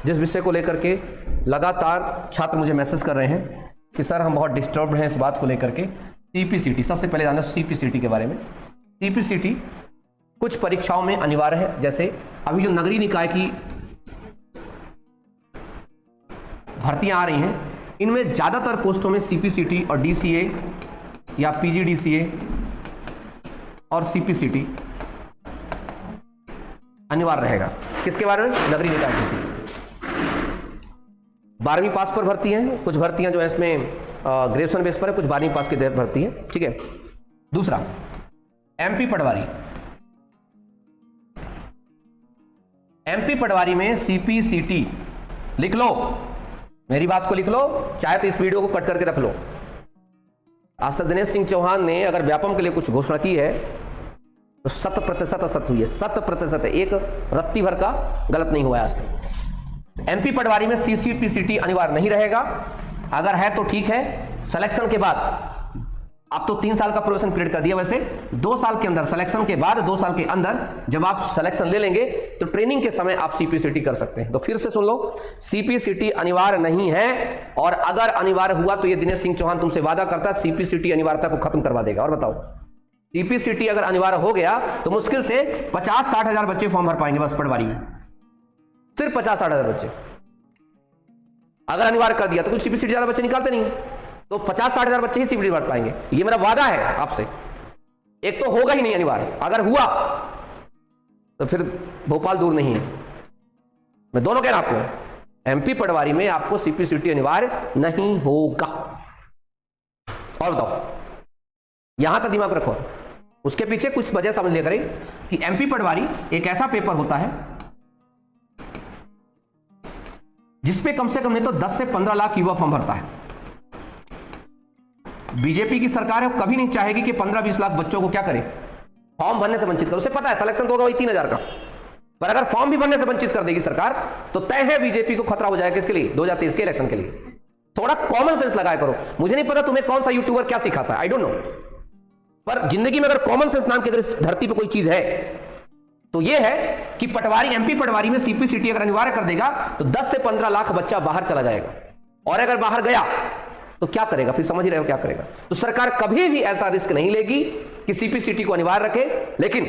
जिस विषय को लेकर के लगातार छात्र मुझे मैसेज कर रहे हैं कि सर हम बहुत डिस्टर्ब हैं इस बात को लेकर के। सीपीसीटी, सबसे पहले जानो सीपीसीटी के बारे में। सीपीसीटी कुछ परीक्षाओं में अनिवार्य है, जैसे अभी जो नगरीय निकाय की भर्तियां आ रही हैं, इनमें ज्यादातर पोस्टों में सीपीसीटी और डीसीए या पीजीडीसीए और सीपीसीटी अनिवार्य रहेगा। किसके बारे में? नगरीय निकाय की 12वीं पास पर भर्ती हैं, कुछ भर्तियां जो है इसमें ग्रेजुएशन बेस पर है, कुछ 12वीं पास की भर्ती है। ठीक है। दूसरा, एमपी पटवारी। एमपी पटवारी में सीपीसीटी लिख लो, मेरी बात को लिख लो, चाहे तो इस वीडियो को कट करके रख लो। आज तक दिनेश सिंह चौहान ने अगर व्यापम के लिए कुछ घोषणा की है तो 100% असत्य हुई है, 100%। एक रत्ती भर का गलत नहीं हुआ है आज तक। एमपी पटवारी में सीपीसीटी अनिवार्य नहीं रहेगा, अगर है तो ठीक है। सिलेक्शन के बाद, आप तो 3 साल का प्रोबेशन पीरियड कर दिया, वैसे 2 साल के अंदर, सिलेक्शन के बाद 2 साल के अंदर जब आप सिलेक्शन ले लेंगे तो ट्रेनिंग के समय आप सीपीसीटी कर सकते हैं। तो फिर से सुन लो, सीपीसीटी अनिवार्य नहीं है, और अगर अनिवार्य हुआ तो ये दिनेश सिंह चौहान तुमसे वादा करता है सीपीसीटी अनिवार्यता को खत्म करवा देगा। और बताओ, सीपीसीटी अगर अनिवार्य हो गया तो मुश्किल से 50-60 हजार बच्चे फॉर्म भर पाएंगे बस पटवारी में, सिर्फ 50-60 हजार बच्चे। अगर अनिवार्य कर दिया तो कुछ सीपीसीटी ज्यादा बच्चे निकालते नहीं, तो 50-60 हजार बच्चे ही सीपीसीटी भर पाएंगे। ये मेरा वादा है आपसे। एक तो होगा ही नहीं अनिवार्य, अगर हुआ तो फिर भोपाल दूर नहीं है। मैं दोनों कह रहा हूं आपको, एमपी पटवारी में आपको सीपीसीटी अनिवार्य नहीं होगा। और बताओ, यहां तक दिमाग रखो, उसके पीछे कुछ वजह समझ लिया करें कि एमपी पटवारी एक ऐसा पेपर होता है जिसपे कम से कम नहीं तो 10 से 15 लाख युवा फॉर्म भरता है। बीजेपी की सरकार है, वो कभी नहीं चाहेगी कि 15-20 लाख बच्चों को क्या करे, फॉर्म भरने से वंचित करे। उसे पता है सिलेक्शन तो होगा वही 3000 का, पर अगर फॉर्म भी भरने से वंचित कर देगी सरकार तो तय है बीजेपी को खतरा हो जाएगा। किसके लिए? 2023 के इलेक्शन के लिए। थोड़ा कॉमन सेंस लगाया करो। मुझे नहीं पता तुम्हें कौन सा यूट्यूबर क्या सिखाता है, आई डोंट नो, पर जिंदगी में अगर कॉमन सेंस नाम की अगर इस धरती पर कोई चीज है तो यह है कि पटवारी, एमपी पटवारी में सीपीसीटी अगर अनिवार्य कर देगा तो 10 से 15 लाख बच्चा बाहर चला जाएगा। और अगर बाहर गया तो क्या करेगा? फिर समझ ही रहे हो क्या करेगा। तो सरकार कभी भी ऐसा रिस्क नहीं लेगी कि सीपीसीटी को अनिवार्य रखे, लेकिन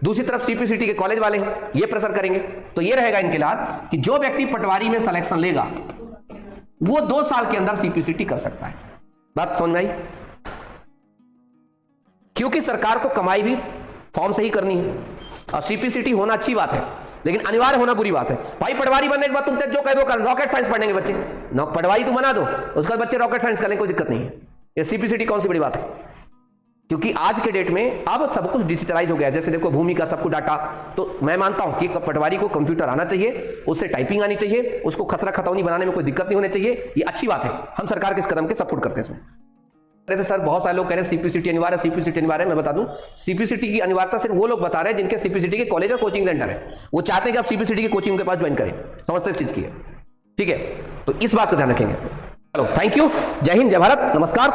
दूसरी तरफ सीपीसीटी के कॉलेज वाले हैं, ये प्रेशर करेंगे। तो ये रहेगा इनके लिए कि जो व्यक्ति पटवारी में सिलेक्शन लेगा वो 2 साल के अंदर सीपीसीटी कर सकता है। बात समझ में आई? क्योंकि सरकार को कमाई भी फॉर्म से ही करनी है, और सीपीसीटी होना अच्छी बात है, लेकिन अनिवार्य होना बुरी बात है। भाई पटवारी बनने के बाद तुम जो कह दो कर रॉकेट साइंस पढ़ेंगे बच्चे, पटवारी तुम बना दो, उसके बाद बच्चे रॉकेट साइंस करने कोई दिक्कत नहीं है। ये सीपीसीटी कौन सी बड़ी बात है? क्योंकि आज के डेट में अब सब कुछ डिजिटलाइज हो गया है। जैसे देखो भूमि का सब कुछ डाटा, तो मैं मानता हूं कि पटवारी को कंप्यूटर आना चाहिए, उससे टाइपिंग आनी चाहिए, उसको खसरा खतौनी बनाने में कोई दिक्कत नहीं होनी चाहिए। ये अच्छी बात है, हम सरकार के इस कदम के सपोर्ट करते हैं इसमें। तो सर बहुत सारे लोग कह रहे हैं सीपीसीटी अनिवार्य, सीपीसीटी अनिवार्य। मैं बता दूं, सीपीसीटी की अनिवार्यता सिर्फ वो लोग बता रहे हैं जिनके सीपीसीटी के कॉलेज और कोचिंग सेंटर है। वो चाहते हैं कि आप सीपीसीटी की कोचिंग के पास ज्वाइन करें। समझते इस चीज की है? ठीक है, तो इस बात का ध्यान रखेंगे। चलो, थैंक यू, जय हिंद, जय भारत, नमस्कार।